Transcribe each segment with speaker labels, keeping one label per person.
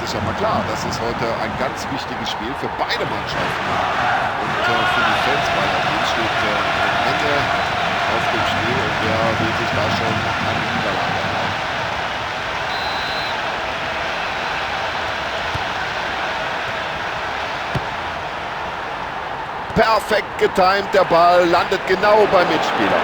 Speaker 1: ist ja mal klar, das ist heute ein ganz wichtiges Spiel für beide Mannschaften. Und für die Fans beider Teams steht eine Menge auf dem Spiel und wer will sich da schon eine Niederlage erlauben. Perfekt getimt, der Ball landet genau beim Mitspieler.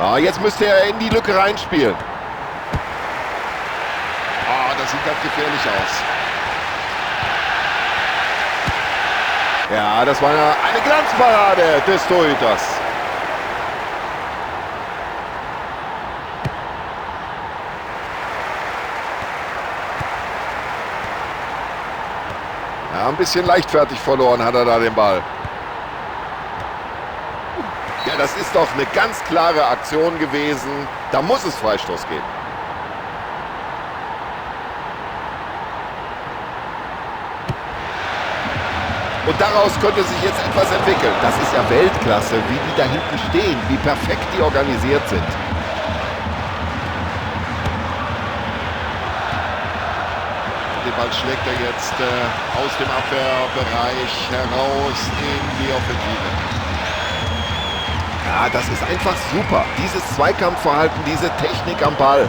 Speaker 1: Ah, jetzt müsste er in die Lücke reinspielen. Ah, das sieht ganz gefährlich aus. Ja, das war eine Glanzparade des Torhüters. Ja, ein bisschen leichtfertig verloren hat er da den Ball. Ja, das ist doch eine ganz klare Aktion gewesen. Da muss es Freistoß geben. Und daraus könnte sich jetzt etwas entwickeln. Das ist ja Weltklasse, wie die da hinten stehen, wie perfekt die organisiert sind. Den Ball schlägt er jetzt aus dem Abwehrbereich heraus in die Offensive. Ja, das ist einfach super. Dieses Zweikampfverhalten, diese Technik am Ball.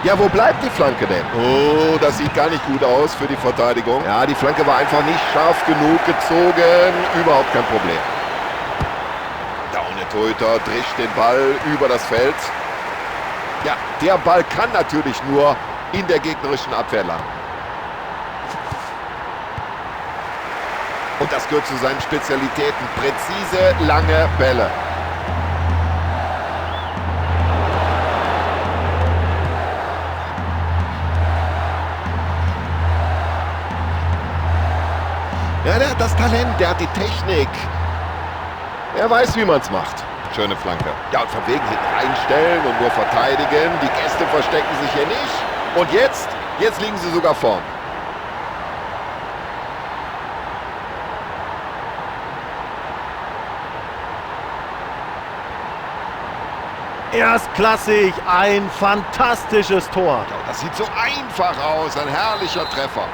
Speaker 1: Ja, wo bleibt die Flanke denn? Oh, das sieht gar nicht gut aus für die Verteidigung. Ja, die Flanke war einfach nicht scharf genug gezogen. Überhaupt kein Problem. Da und der Torhüter drischt den Ball über das Feld. Ja, der Ball kann natürlich nur in der gegnerischen Abwehr landen. Und das gehört zu seinen Spezialitäten. Präzise, lange Bälle. Ja, der hat das Talent, der hat die Technik. Er weiß, wie man es macht. Schöne Flanke. Ja, und von wegen hinten reinstellen und nur verteidigen. Die Gäste verstecken sich hier nicht. Und jetzt liegen sie sogar vorn.
Speaker 2: Erstklassig, ein fantastisches Tor.
Speaker 1: Ja, das sieht so einfach aus, ein herrlicher Treffer.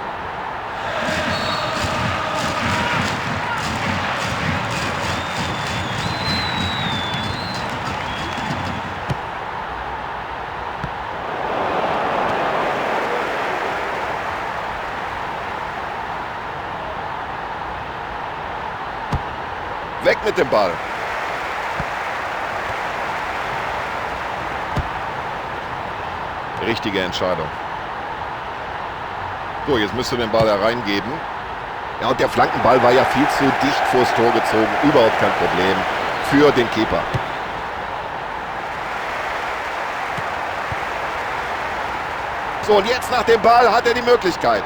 Speaker 1: Weg mit dem Ball. Richtige Entscheidung. So, jetzt müsst ihr den Ball da reingeben. Ja, und der Flankenball war ja viel zu dicht vors Tor gezogen. Überhaupt kein Problem für den Keeper. So, und jetzt nach dem Ball hat er die Möglichkeit.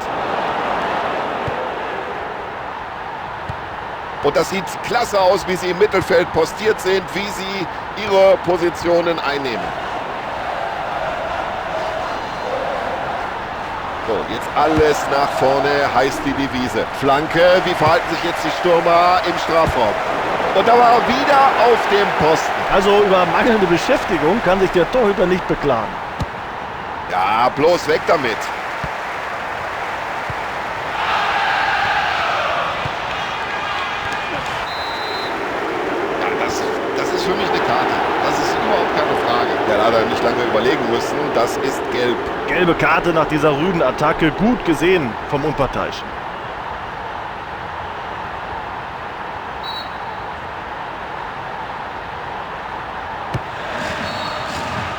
Speaker 1: Und das sieht klasse aus, wie sie im Mittelfeld postiert sind, wie sie ihre Positionen einnehmen. So, jetzt alles nach vorne, heißt die Devise. Flanke, wie verhalten sich jetzt die Stürmer im Strafraum? Und da war er wieder auf dem Posten.
Speaker 2: Also über mangelnde Beschäftigung kann sich der Torhüter nicht beklagen.
Speaker 1: Ja, bloß weg damit. Das ist für mich eine Karte. Das ist überhaupt keine Frage. Der hat nicht lange überlegen müssen. Das ist gelb.
Speaker 2: Gelbe Karte nach dieser rüden Attacke. Gut gesehen vom Unparteiischen.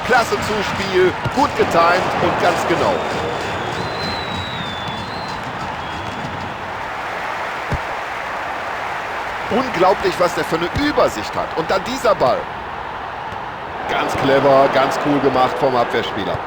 Speaker 1: Klasse Zuspiel, gut getimt und ganz genau. Unglaublich, was der für eine Übersicht hat. Und dann dieser Ball. Ganz clever, ganz cool gemacht vom Abwehrspieler.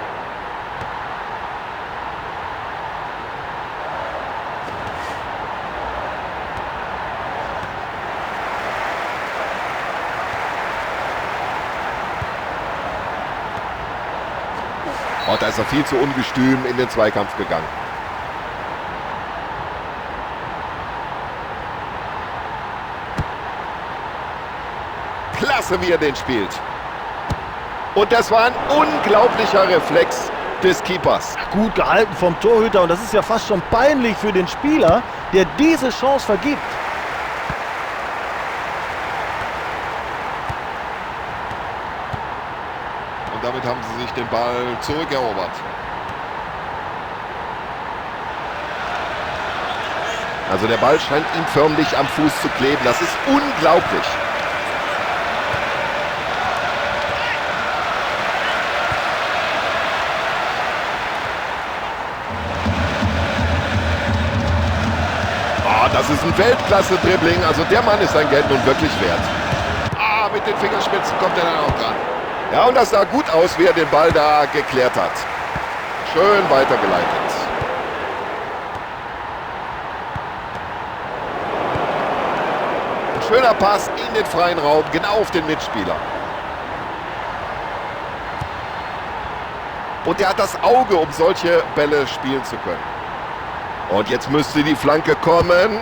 Speaker 1: Oh, da ist er viel zu ungestüm in den Zweikampf gegangen. Klasse, wie er den spielt. Und das war ein unglaublicher Reflex des Keepers.
Speaker 2: Gut gehalten vom Torhüter und das ist ja fast schon peinlich für den Spieler, der diese Chance vergibt.
Speaker 1: Und damit haben sie sich den Ball zurückerobert. Also der Ball scheint ihm förmlich am Fuß zu kleben. Das ist unglaublich. Das ist ein Weltklasse-Dribbling. Also der Mann ist sein Geld nun wirklich wert. Ah, mit den Fingerspitzen kommt er dann auch dran. Ja, und das sah gut aus, wie er den Ball da geklärt hat. Schön weitergeleitet. Ein schöner Pass in den freien Raum, genau auf den Mitspieler. Und er hat das Auge, um solche Bälle spielen zu können. Und jetzt müsste die Flanke kommen.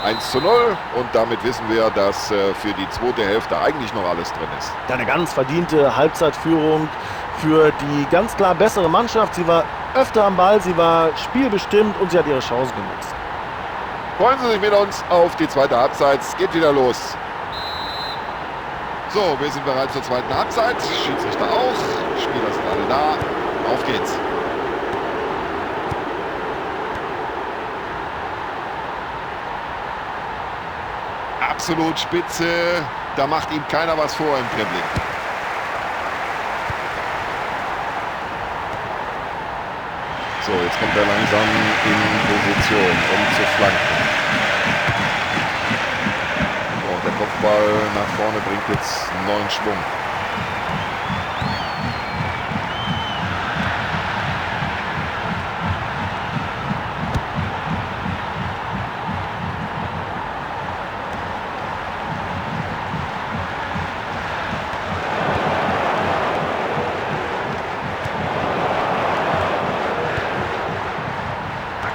Speaker 1: Eins zu 0 und damit wissen wir, dass für die zweite Hälfte eigentlich noch alles drin ist.
Speaker 2: Eine ganz verdiente Halbzeitführung für die ganz klar bessere Mannschaft. Sie war öfter am Ball, sie war spielbestimmt und sie hat ihre Chance genutzt.
Speaker 1: Freuen Sie sich mit uns auf die zweite Halbzeit. Es geht wieder los. So, wir sind bereit zur zweiten Halbzeit. Schiedsrichter auch. Spieler sind alle da. Auf geht's. Absolut spitze. Da macht ihm keiner was vor im Dribbling. So, jetzt kommt er langsam in Position, um zu flanken. Und der Kopfball nach vorne bringt jetzt neuen Schwung.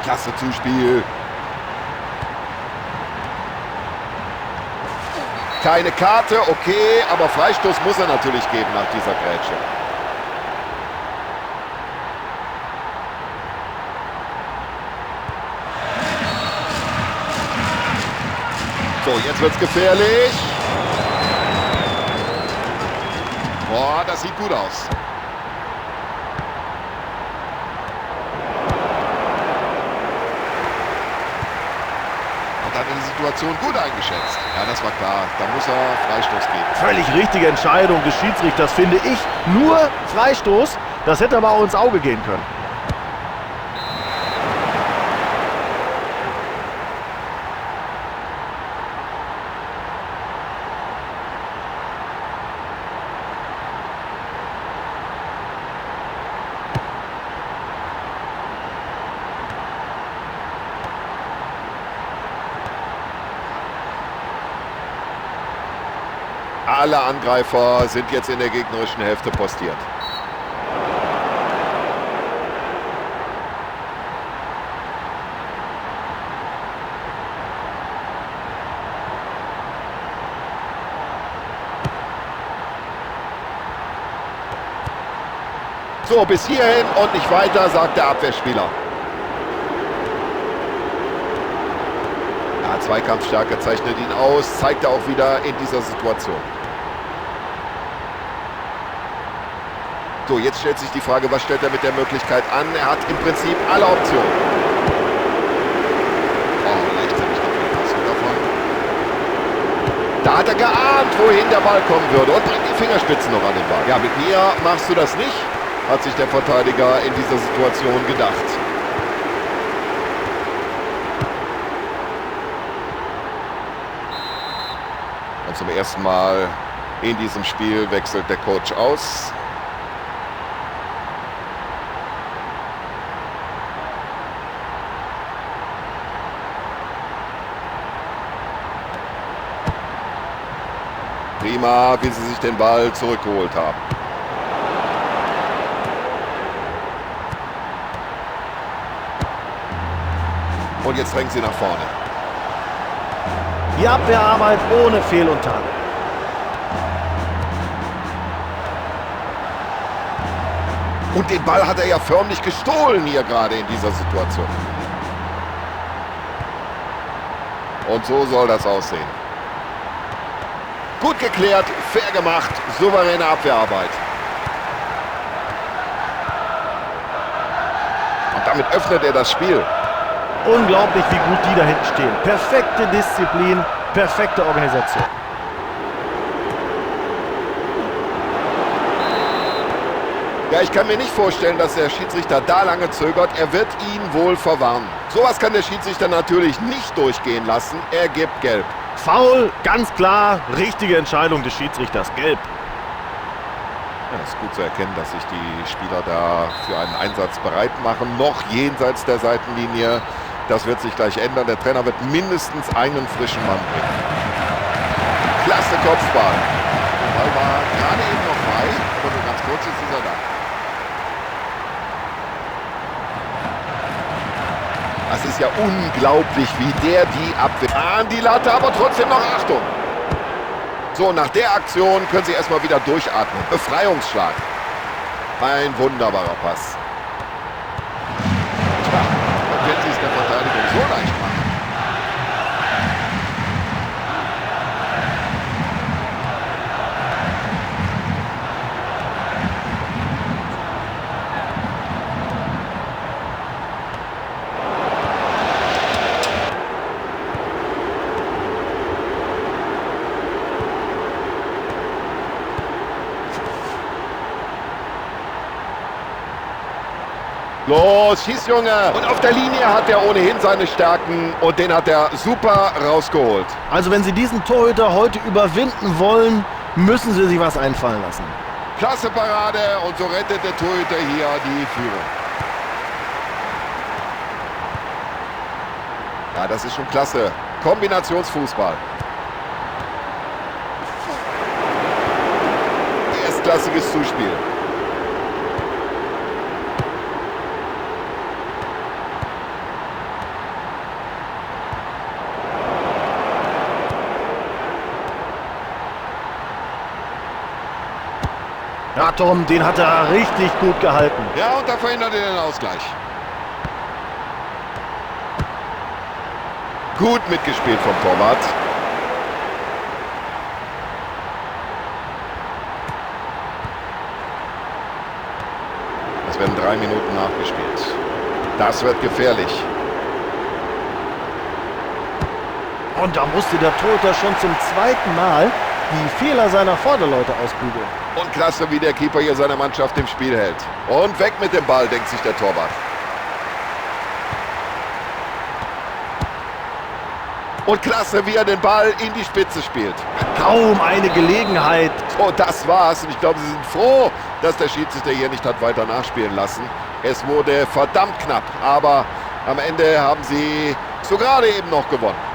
Speaker 1: Klasse Zuspiel. Keine Karte, okay, aber Freistoß muss er natürlich geben nach dieser Grätsche. So, jetzt wird's gefährlich. Boah, das sieht gut aus. Die Situation gut eingeschätzt. Ja, das war klar. Da muss er Freistoß geben.
Speaker 2: Völlig richtige Entscheidung des Schiedsrichters, finde ich. Nur Freistoß. Das hätte aber auch ins Auge gehen können.
Speaker 1: Alle Angreifer sind jetzt in der gegnerischen Hälfte postiert. So, bis hierhin und nicht weiter, sagt der Abwehrspieler. Ja, Zweikampfstärke zeichnet ihn aus, zeigt er auch wieder in dieser Situation. So, jetzt stellt sich die Frage, was stellt er mit der Möglichkeit an? Er hat im Prinzip alle Optionen. Oh, leichtsinnig davon. Da hat er geahnt, wohin der Ball kommen würde und bringt die Fingerspitzen noch an den Ball. Ja, mit mir machst du das nicht, hat sich der Verteidiger in dieser Situation gedacht. Und zum ersten Mal in diesem Spiel wechselt der Coach aus. Prima, wie sie sich den Ball zurückgeholt haben. Und jetzt drängen sie nach vorne.
Speaker 2: Die Abwehrarbeit ohne Fehl und Tadel.
Speaker 1: Und den Ball hat er ja förmlich gestohlen hier gerade in dieser Situation. Und so soll das aussehen. Gut geklärt, fair gemacht, souveräne Abwehrarbeit. Und damit öffnet er das Spiel.
Speaker 2: Unglaublich, wie gut die da hinten stehen. Perfekte Disziplin, perfekte Organisation.
Speaker 1: Ja, ich kann mir nicht vorstellen, dass der Schiedsrichter da lange zögert. Er wird ihn wohl verwarnen. Sowas kann der Schiedsrichter natürlich nicht durchgehen lassen. Er gibt Gelb.
Speaker 2: Foul, ganz klar, richtige Entscheidung des Schiedsrichters, Gelb.
Speaker 1: Ja, es ist gut zu erkennen, dass sich die Spieler da für einen Einsatz bereit machen. Noch jenseits der Seitenlinie. Das wird sich gleich ändern. Der Trainer wird mindestens einen frischen Mann bringen. Klasse Kopfball. Der Ball war gerade eben noch frei, aber nur ganz kurz, jetzt ist er da. Das ist ja unglaublich, wie der die Abwehr an die Latte, aber trotzdem noch Achtung. So, nach der Aktion können sie erstmal wieder durchatmen. Befreiungsschlag. Ein wunderbarer Pass. Tja, dann wird sie es der Verteidigung so leicht machen. Los, schieß, Junge! Und auf der Linie hat er ohnehin seine Stärken und den hat er super rausgeholt.
Speaker 2: Also wenn Sie diesen Torhüter heute überwinden wollen, müssen Sie sich was einfallen lassen.
Speaker 1: Klasse Parade und so rettet der Torhüter hier die Führung. Ja, das ist schon klasse. Kombinationsfußball. Erstklassiges Zuspiel.
Speaker 2: Ja, Tom, den hat er richtig gut gehalten.
Speaker 1: Ja, und da verhindert er den Ausgleich. Gut mitgespielt vom Torwart. Es werden 3 Minuten nachgespielt. Das wird gefährlich.
Speaker 2: Und da musste der Torhüter schon zum zweiten Mal die Fehler seiner Vorderleute ausbügeln.
Speaker 1: Und klasse, wie der Keeper hier seine Mannschaft im Spiel hält. Und weg mit dem Ball, denkt sich der Torwart. Und klasse, wie er den Ball in die Spitze spielt.
Speaker 2: Kaum eine Gelegenheit.
Speaker 1: So, das war's. Und ich glaube, sie sind froh, dass der Schiedsrichter hier nicht hat weiter nachspielen lassen. Es wurde verdammt knapp, aber am Ende haben sie so gerade eben noch gewonnen.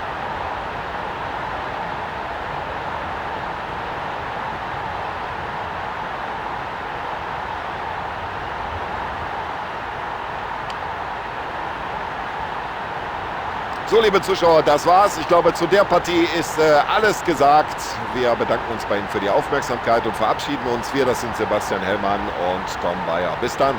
Speaker 1: So, liebe Zuschauer, das war's. Ich glaube, zu der Partie ist alles gesagt. Wir bedanken uns bei Ihnen für die Aufmerksamkeit und verabschieden uns. Wir, das sind Sebastian Hellmann und Tom Bayer. Bis dann.